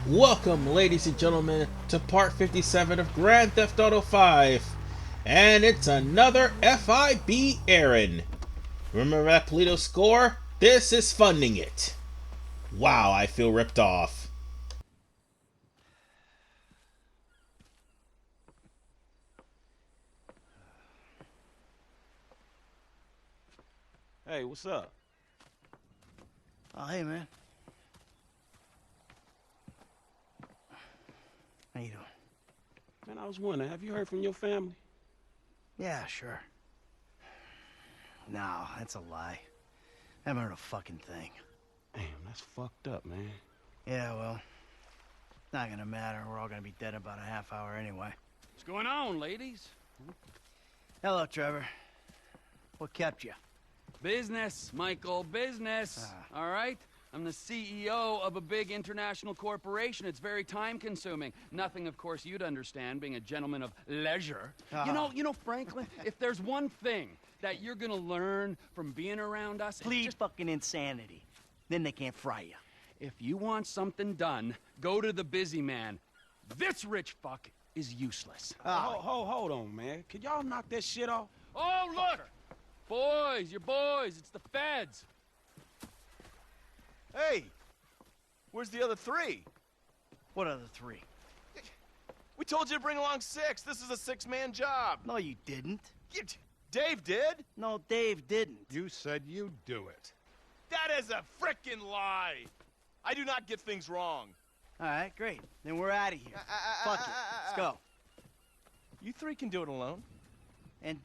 Welcome, ladies and gentlemen, to part 57 of Grand Theft Auto 5. And it's another FIB errand. Remember that Polito score? This is funding it. Wow, I feel ripped off. Hey, what's up? Oh, hey, man. How you doing? Man, I was wondering, have you heard from your family? Yeah, sure. No, that's a lie. I haven't heard a fucking thing. Damn, that's fucked up, man. Yeah, well, not gonna matter. We're all gonna be dead in about a half hour anyway. What's going on, ladies? Hello, Trevor. What kept you? Business, Michael, business. All right? I'm the CEO of a big international corporation. It's very time-consuming. Nothing, of course, you'd understand, being a gentleman of leisure. You know, Franklin, if there's one thing that you're gonna learn from being around us... Please fucking insanity. Then they can't fry you. If you want something done, go to the busy man. This rich fuck is useless. Hold on, man. Could y'all knock that shit off? Oh, look! Boys, you're boys. It's the feds. Hey, where's the other three? What other three? We told you to bring along six. This is a six-man job. No, you didn't. Dave did? No, Dave didn't. You said you'd do it. That is a frickin' lie. I do not get things wrong. All right, great. Then we're out of here. Fuck it. Let's go. You three can do it alone. And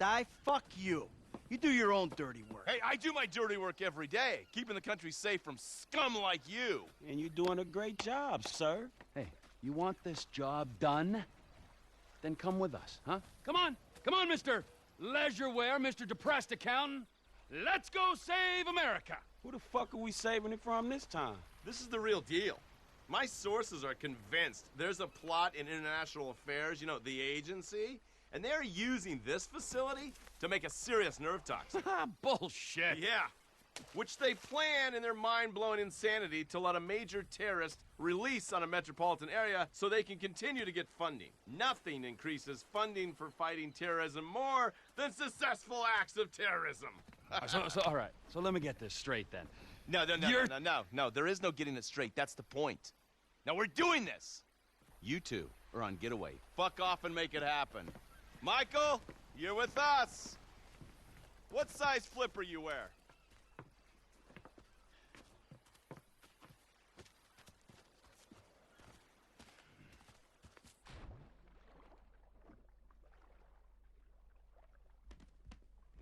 fuck you. You do your own dirty work. Hey, I do my dirty work every day, keeping the country safe from scum like you. And you're doing a great job, sir. Hey, you want this job done? Then come with us, huh? Come on, Mr. Leisureware, Mr. Depressed Accountant. Let's go save America. Who the fuck are we saving it from this time? This is the real deal. My sources are convinced there's a plot in international affairs, you know, the agency, and they're using this facility to make a serious nerve toxin. Bullshit. Yeah, which they plan in their mind-blowing insanity to let a major terrorist release on a metropolitan area so they can continue to get funding. Nothing increases funding for fighting terrorism more than successful acts of terrorism. All right, so let me get this straight then. No, there is no getting it straight. That's the point. Now we're doing this. You two are on getaway. Fuck off and make it happen. Michael, you're with us. What size flipper you wear?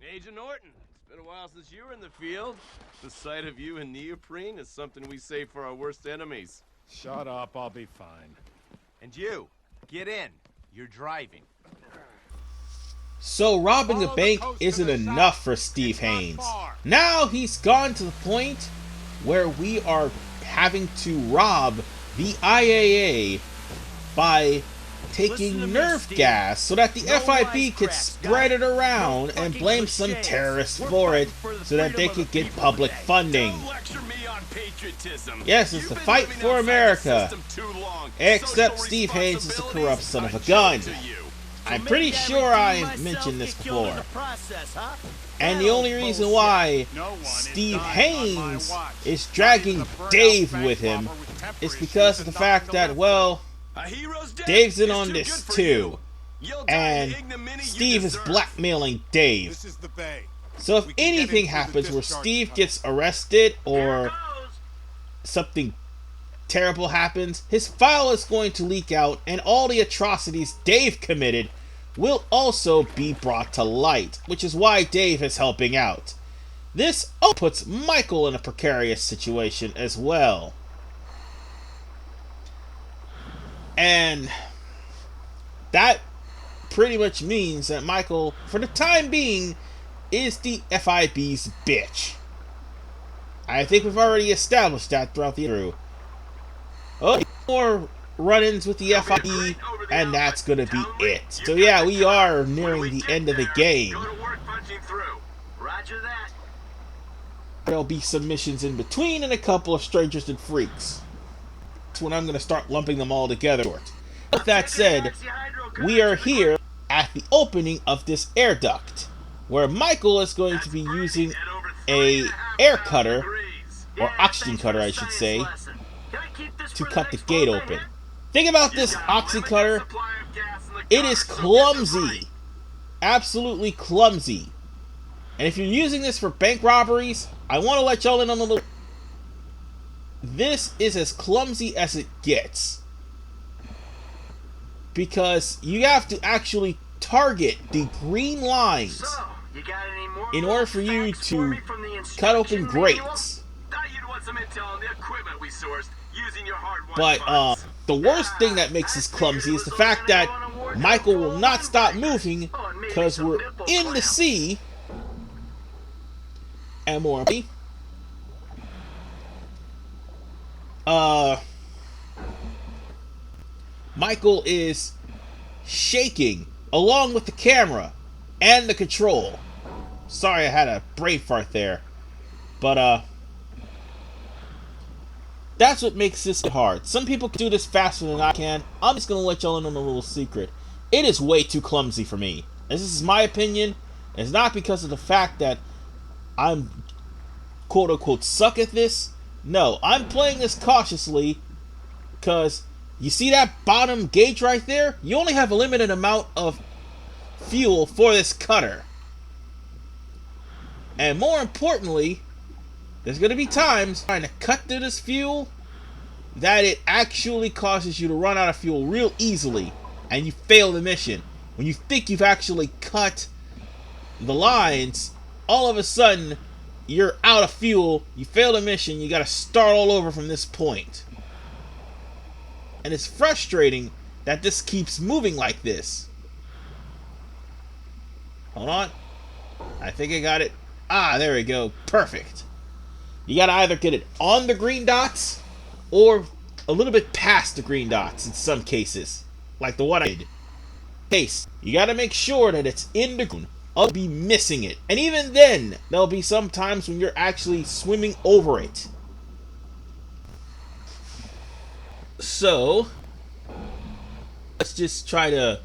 Agent Norton, it's been a while since you were in the field. The sight of you in neoprene is something we save for our worst enemies. Shut up, I'll be fine. And you, get in. You're driving. So robbing the bank isn't enough for Steve Haynes. Now he's gone to the point where we are having to rob the IAA by taking nerve gas so that the FIB could spread it around and blame some terrorists for it so that they could get public funding. Yes, it's the fight for America. Except Steve Haynes is a corrupt son of a gun. I'm pretty sure I mentioned this before. And the only reason why Steve Haynes is dragging Dave with him is because of the fact that, well, Dave's in on this too. And Steve is blackmailing Dave. So if anything happens where Steve gets arrested or something terrible happens, his file is going to leak out and all the atrocities Dave committed will also be brought to light, which is why Dave is helping out. This also puts Michael in a precarious situation as well. And that pretty much means that Michael, for the time being, is the FIB's bitch. I think we've already established that throughout the through. Oh, more run-ins with the FIB, and that's gonna be it. So yeah, we are nearing the end of the game. There'll be some missions in between and a couple of strangers and freaks. That's when I'm going to start lumping them all together. With that said, we are here at the opening of this air duct, where Michael is going to be using a air cutter, or oxygen cutter I should say, to cut the gate open. Think about this oxy cutter. It is clumsy. Absolutely clumsy. And if you're using this for bank robberies, I want to let y'all in on a little... This is as clumsy as it gets. Because you have to actually target the green lines in order for you to cut open grates. But the worst thing that makes this clumsy is the fact that Michael will not stop moving because we're in the sea. And more, Michael is shaking along with the camera and the control. Sorry I had a brain fart there. But that's what makes this hard. Some people can do this faster than I can. I'm just gonna let y'all in on a little secret. It is way too clumsy for me. This is my opinion. It's not because of the fact that I'm quote unquote suck at this. No, I'm playing this cautiously because you see that bottom gauge right there? You only have a limited amount of fuel for this cutter. And more importantly, there's going to be times trying to cut through this fuel that it actually causes you to run out of fuel real easily and you fail the mission. When you think you've actually cut the lines, all of a sudden you're out of fuel, you fail the mission, you gotta start all over from this point. And it's frustrating that this keeps moving like this. Hold on. I think I got it. Ah, there we go. Perfect. You gotta either get it on the green dots or a little bit past the green dots in some cases. Like the one I did. Case, you gotta make sure that it's in the green. I'll be missing it. And even then, there'll be some times when you're actually swimming over it. So, let's just try to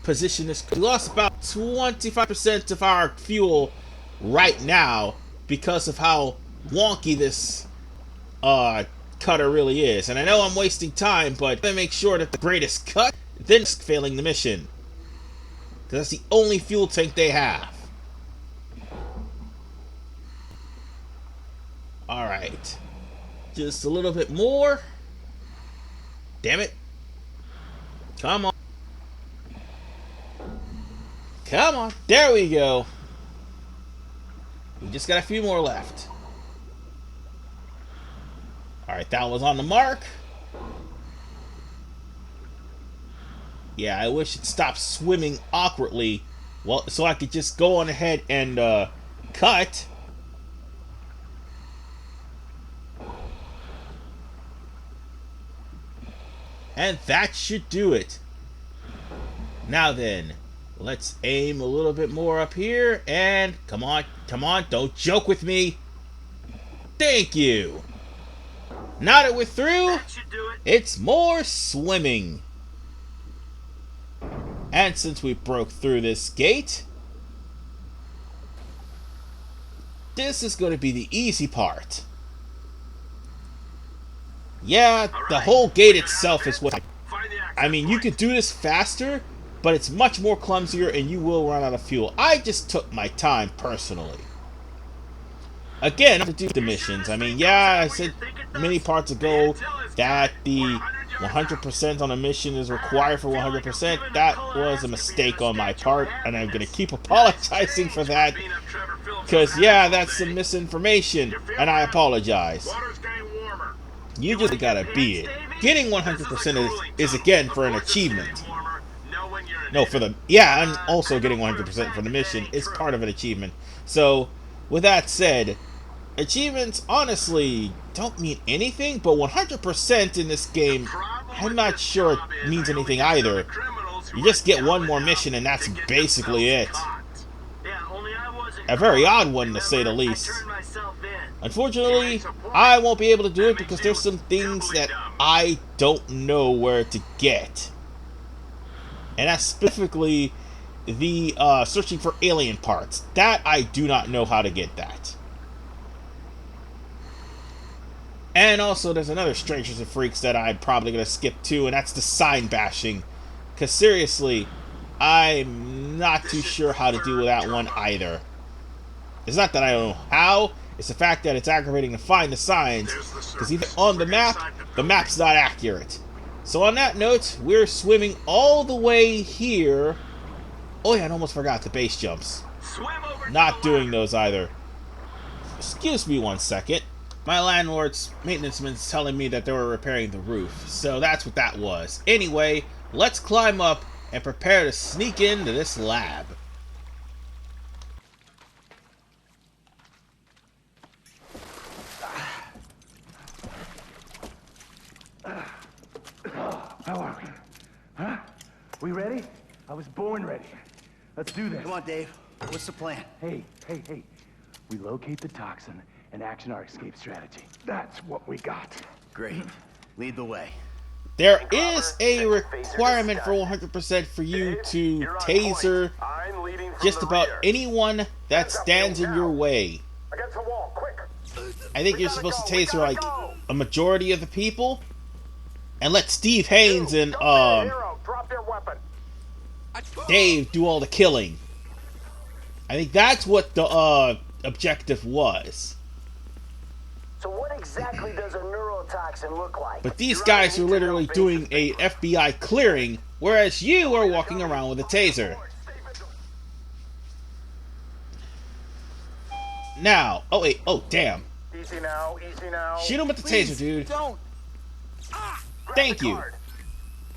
position this. We lost about 25% of our fuel right now because of how wonky this cutter really is. And I know I'm wasting time, but I'm gonna make sure that the greatest cut, then failing the mission. Because that's the only fuel tank they have. Alright. Just a little bit more. Damn it. Come on. Come on. There we go. We just got a few more left. Alright, that was on the mark. Yeah, I wish it stopped swimming awkwardly. Well, so I could just go on ahead and cut. And that should do it. Now then, let's aim a little bit more up here. And come on, don't joke with me. Thank you. Now that we're through, it's more swimming. And since we broke through this gate, this is going to be the easy part. Yeah, the whole gate itself is what... I mean, you could do this faster, but it's much more clumsier and you will run out of fuel. I just took my time personally. Again, to do the missions. I mean, yeah, I said many parts ago that the 100% on a mission is required for 100%. That was a mistake on my part, and I'm going to keep apologizing for that. Because, yeah, that's some misinformation, and I apologize. You just gotta be it. Getting 100% is again for an achievement. No, for the... Yeah, and also getting 100% for the mission is part of an achievement. So, with that said, achievements honestly don't mean anything, but 100% in this game, I'm not sure it means anything either. You just get one more mission and that's basically it. A very odd one to say the least. Unfortunately, I won't be able to do it because there's some things that I don't know where to get. And that's specifically the searching for alien parts. That I do not know how to get that. And also there's another Strangers and Freaks that I'm probably going to skip too, and that's the sign bashing. Because seriously, I'm not too sure how to deal with that one either. It's not that I don't know how, it's the fact that it's aggravating to find the signs, because even on the map's not accurate. So on that note, we're swimming all the way here. Oh yeah, I almost forgot the base jumps. Not doing those either. Excuse me 1 second. My landlord's maintenance man's telling me that they were repairing the roof, so that's what that was. Anyway, let's climb up and prepare to sneak into this lab. How are we? Huh? We ready? I was born ready. Let's do this. Come on, Dave. What's the plan? Hey. We locate the toxin and action our escape strategy. That's what we got. Great. Lead the way. There is a requirement for 100% for you to taser just about anyone that stands in your way. Against the wall, quick. I think you're supposed to taser like a majority of the people, and let Steve Haynes and Drop your weapon. Dave do all the killing. I think that's what the objective was. So what exactly does a neurotoxin look like? But these guys are literally doing a FBI clearing, whereas you are walking around with a taser. Now, oh wait, oh damn. Easy now, easy now. Shoot him with the taser, dude. Don't. Thank you.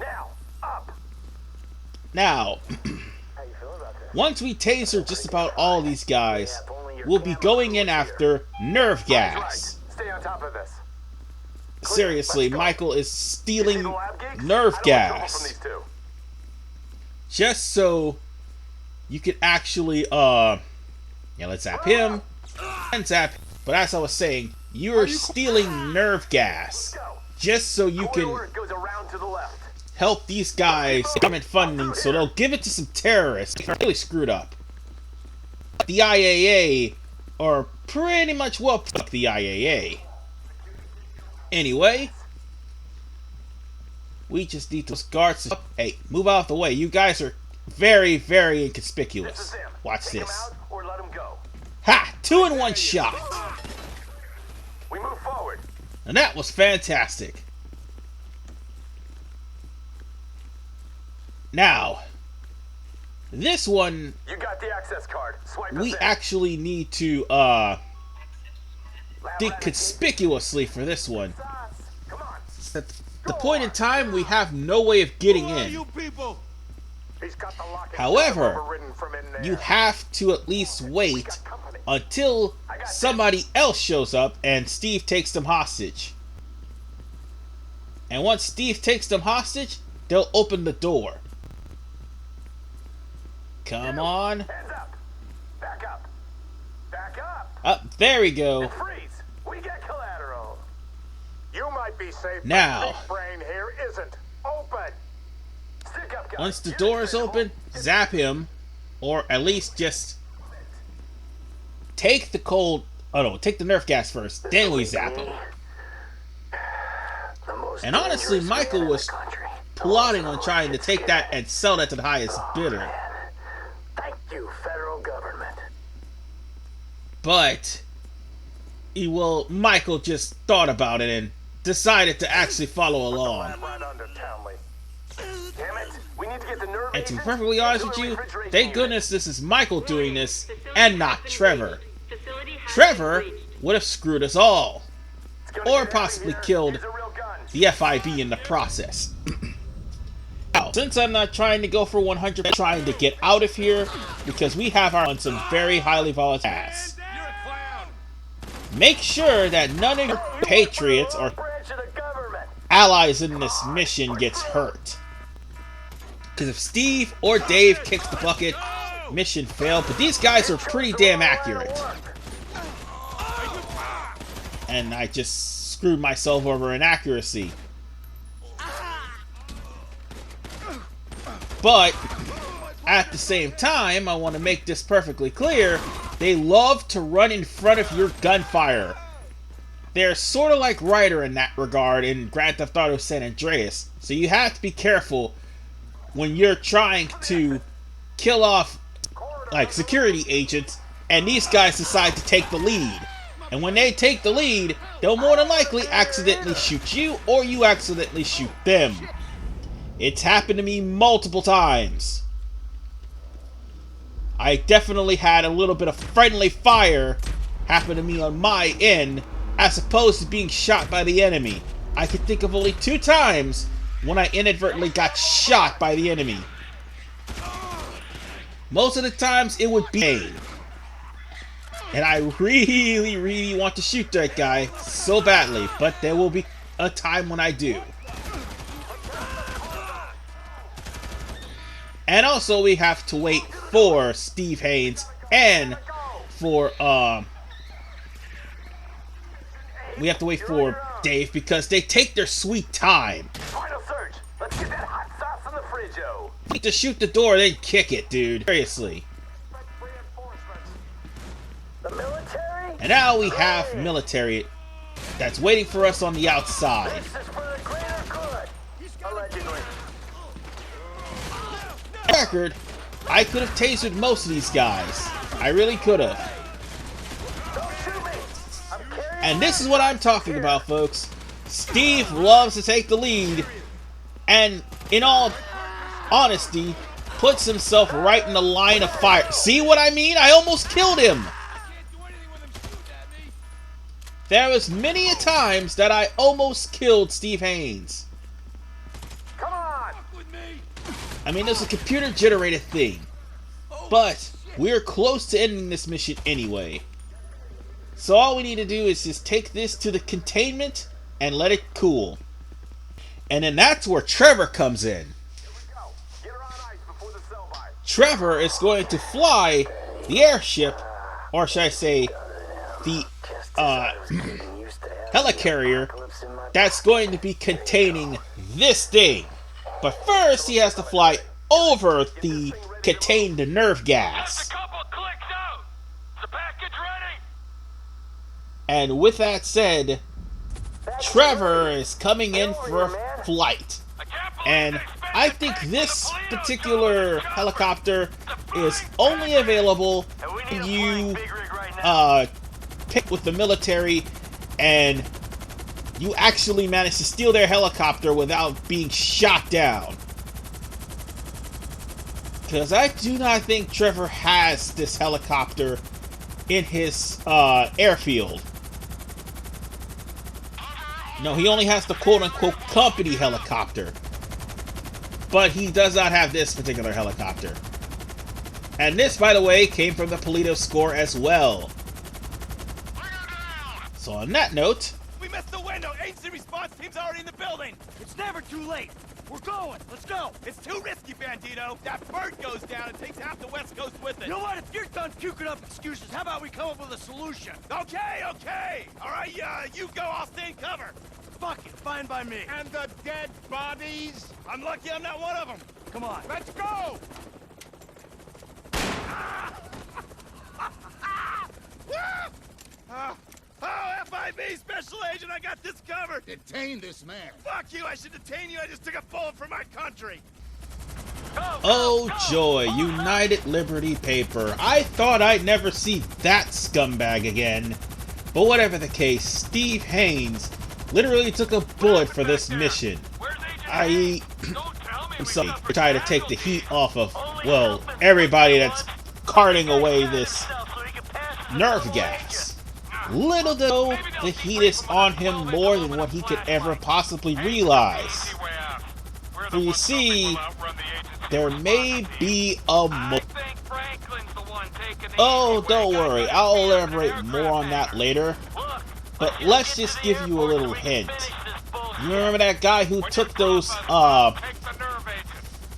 Now, up. Now, once we taser just about all these guys, we'll be going in after nerve gas. Stay on top of this. Seriously, Michael is stealing nerve gas. Just so you could actually, yeah, let's zap him. And zap. But as I was saying, you are stealing nerve gas. Just so you can help these guys government funding, so they'll give it to some terrorists. They're really screwed up. The IAA are pretty much well fuck the IAA. Anyway, we just need those guards to... Hey, move out of the way. You guys are very, very inconspicuous. Watch this. Ha! 2 in 1 shot. We move forward. And that was fantastic. Now, this one, You got the access card. Swipe we us in. actually need to think conspicuously for this one. Come on. At the point in time, we have no way of getting in. He's got the lock and However, overridden from in there. you have to at least wait until somebody else shows up and Steve takes them hostage. And once Steve takes them hostage, they'll open the door. Come on. Hands up. Back up. Back up. Up, there we go. Freeze. We get collateral. You might be safe. Now. But Big Brain here isn't. Open. Stick up, guys. Once the door is open, zap him, or at least just take the cold. Oh no, take the nerf gas first, then we zap him. And honestly, Michael was plotting on trying to take that and sell that to the highest bidder. Thank you, federal government. But Michael just thought about it and decided to actually follow along. Right under Townley. Damn it. We need to get the nerve And to be agent perfectly honest with you, thank goodness this is Michael doing this and not Trevor. Trevor would have screwed us all, or possibly killed the FIB in the process. Now, since I'm not trying to go for 100, I'm trying to get out of here because we have our on some very highly volatile tasks. Make sure that none of your patriots or allies in this mission gets hurt. Because if Steve or Dave kicks the bucket, mission failed. But these guys are pretty damn accurate. and I just screwed myself over in accuracy. But at the same time, I want to make this perfectly clear, they love to run in front of your gunfire. They're sort of like Ryder in that regard in Grand Theft Auto San Andreas, so you have to be careful when you're trying to kill off like security agents and these guys decide to take the lead. And when they take the lead, they'll more than likely accidentally shoot you or you accidentally shoot them. It's happened to me multiple times. I definitely had a little bit of friendly fire happen to me on my end as opposed to being shot by the enemy. I can think of only 2 times when I inadvertently got shot by the enemy. Most of the times it would be me. And I really want to shoot that guy so badly, but there will be a time when I do. And also we have to wait for Steve Haynes and for we have to wait for Dave because they take their sweet time. Final search. Let's get that hot sauce in the fridge-o. You need to shoot the door, then kick it, dude. Seriously. The military? And now we have military that's waiting for us on the outside. This is for the greater good. Allegedly. Record, I could have tasered most of these guys. I really could have. Don't shoot me. I'm carrying And this is what I'm talking about, folks. Steve loves to take the lead, and in all honesty, puts himself right in the line of fire. See what I mean? I almost killed him. There was many a times that I almost killed Steve Haynes. Come on. I mean, it's a computer-generated thing. But we're close to ending this mission anyway. So all we need to do is just take this to the containment and let it cool. And then that's where Trevor comes in. Get her on ice before the sell-by. Trevor is going to fly the airship, or should I say, the helicarrier that's going to be containing this thing. But first, he has to fly over the contained nerve gas. And with that said, Trevor is coming in for a flight. And I think this particular helicopter is only available when you pick with the military and you actually manage to steal their helicopter without being shot down. Because I do not think Trevor has this helicopter in his airfield. No, he only has the quote-unquote company helicopter. But he does not have this particular helicopter. And this, by the way, came from the Polito score as well. So on that note... We missed the window! Agency response team's already in the building! It's never too late. We're going. Let's go. It's too risky, Bandito! That bird goes down and takes half the West Coast with it! You know what? If you're done puking up excuses, how about we come up with a solution? Okay, okay! Alright, you go, I'll stay in cover! Fuck it. Fine by me. And the dead bodies? I'm lucky I'm not one of them! Come on. Let's go! Oh, FIB Special Agent, I got this covered! Detain this man. Fuck you, I should detain you, I just took a bullet for my country! Oh joy, United Liberty Paper. I thought I'd never see that scumbag again. But whatever the case, Steve Haynes literally took a bullet for this mission. I'm sorry, we're trying to take the heat off of, well, everybody that's carting away this nerve gas. Little though, the heat is on him more than what he could ever possibly realize. For you see, there may be a Oh, don't worry, I'll elaborate more on that later. But let's just give you a little hint. You remember that guy who took those,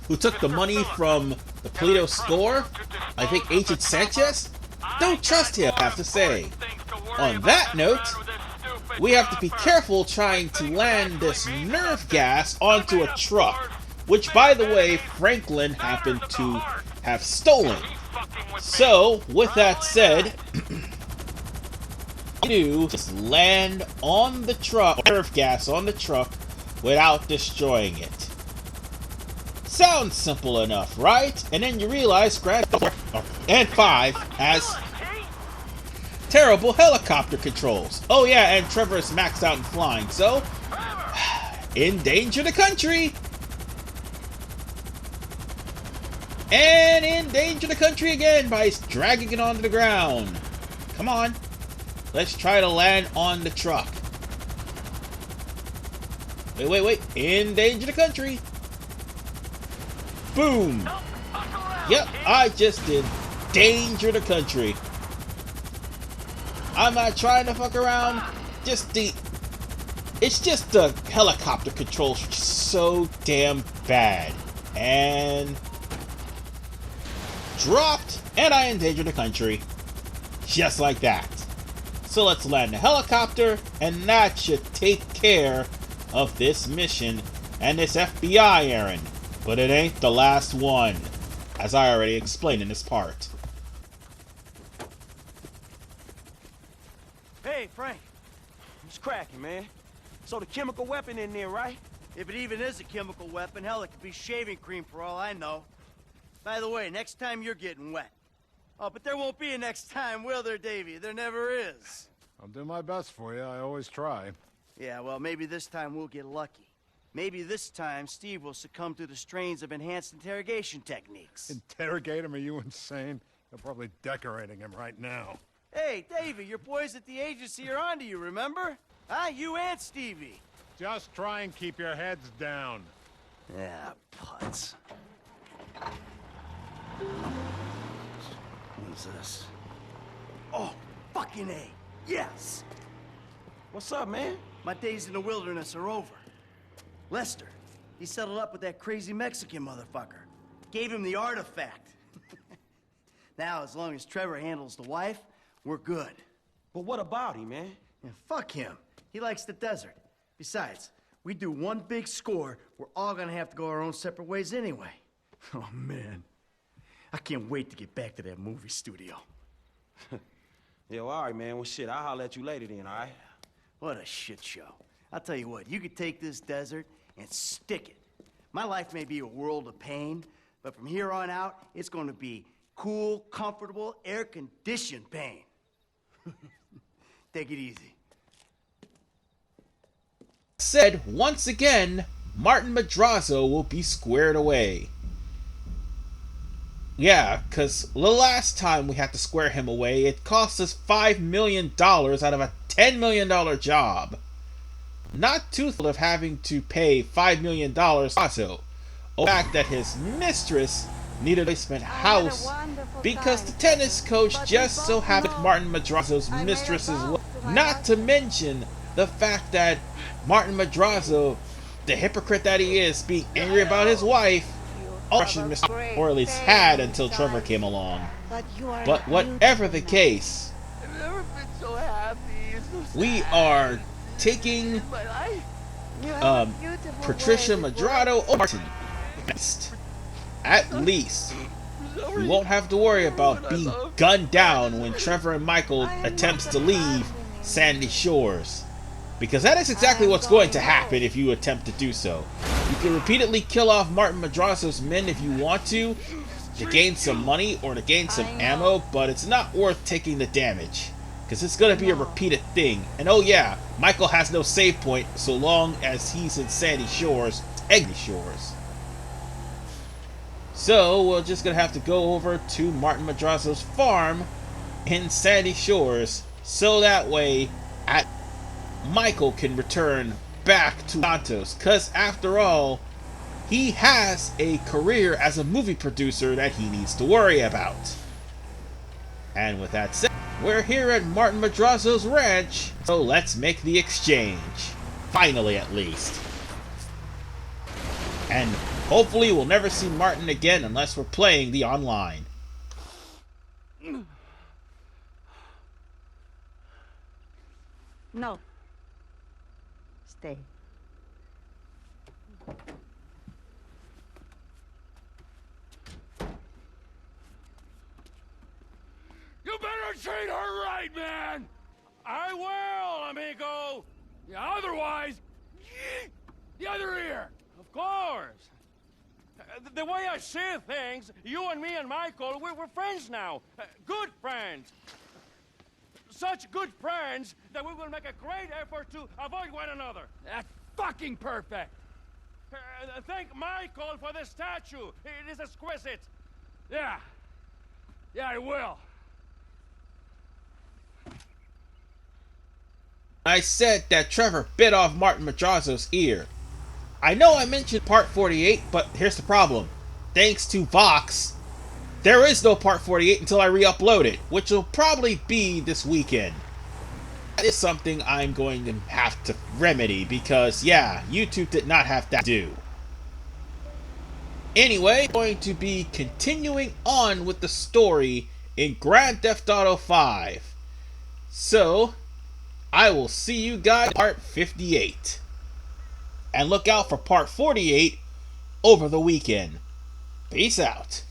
who took the money from the Polito score? I think Agent Sanchez? Don't trust him, I have to say. On that note, we have to be careful trying to land this nerve gas onto a truck, which, by the way, Franklin happened to have stolen. So, with that said, do just land on the truck, nerve gas on the truck, without destroying it. Sounds simple enough, right? And then you realize Grand and 5 has terrible helicopter controls. Oh yeah, and Trevor is maxed out in flying, so endanger the country! And endanger the country again by dragging it onto the ground. Come on. Let's try to land on the truck. Wait. Endanger the country. Boom. Yep, I just did endanger the country. I'm not trying to fuck around. It's just the helicopter controls are so damn bad. And dropped, and I endangered the country. Just like that. So let's land the helicopter, and that should take care of this mission and this FBI errand. But it ain't the last one, as I already explained in this part. Hey, Frank. What's cracking, man? So the chemical weapon in there, right? If it even is a chemical weapon, hell, it could be shaving cream for all I know. By the way, next time you're getting wet. Oh, but there won't be a next time, will there, Davey? There never is. I'll do my best for you. I always try. Yeah, well, maybe this time we'll get lucky. Maybe this time Steve will succumb to the strains of enhanced interrogation techniques. Interrogate him? Are you insane? They're probably decorating him right now. Hey, Davey, your boys at the agency are onto you, remember? Huh? You and Stevie. Just try and keep your heads down. Yeah, putz. What's this? Oh, fucking A. Yes! What's up, man? My days in the wilderness are over. Lester, he settled up with that crazy Mexican motherfucker. Gave him the artifact. Now, as long as Trevor handles the wife, we're good. But what about him, man? Yeah, fuck him. He likes the desert. Besides, we do one big score, we're all gonna have to go our own separate ways anyway. Oh, man. I can't wait to get back to that movie studio. Yo, all right, man. Well, shit, I'll holler at you later then, all right? What a shit show. I'll tell you what, you could take this desert and stick it. My life may be a world of pain, but from here on out, it's gonna be cool, comfortable, air-conditioned pain. Take it easy. Said once again, Martin Madrazo will be squared away. Yeah, because the last time we had to square him away, it cost us $5 million out of a $10 million job. Not too thrilled of having to pay $5 million also. The fact that his mistress needed a replacement house because the tennis coach just so happened Martin Madrazo's mistress as well. Not to mention the fact that Martin Madrazo, the hypocrite that he is, being angry about his wife, Russian mistress, or at least had until Trevor came along. But whatever the case, I've never been so happy. we are taking Patricia Madrazo or Martin. At least we won't have to worry about being gunned down when Trevor and Michael attempts to leave Sandy Shores. Because that is exactly what's going to happen if you attempt to do so. You can repeatedly kill off Martin Madrazo's men if you want to gain some money or to gain some ammo, but it's not worth taking the damage. Because it's going to be a repeated thing. And oh yeah, Michael has no save point so long as he's in Sandy Shores, Eggy Shores. So we're just going to have to go over to Martin Madrazo's farm in Sandy Shores, so that way Michael can return back to Santos, because after all, he has a career as a movie producer that he needs to worry about. And with that said, we're here at Martin Madrazo's ranch, so let's make the exchange. Finally, at least. And hopefully we'll never see Martin again unless we're playing the online. No. Stay. You better treat her right, man! I will, amigo! Yeah, otherwise, the other ear! Of course! The way I see things, you and me and Michael, we're friends now. Good friends. Such good friends that we will make a great effort to avoid one another. That's fucking perfect! Thank Michael for the statue. It is exquisite. Yeah. Yeah, I will. I said that Trevor bit off Martin Madrazo's ear. I know I mentioned Part 48, but here's the problem. Thanks to Vox, there is no Part 48 until I re-upload it, which will probably be this weekend. That is something I'm going to have to remedy because, yeah, YouTube did not have that to do. Anyway, I'm going to be continuing on with the story in Grand Theft Auto 5. So, I will see you guys in Part 58. And look out for Part 48 over the weekend. Peace out.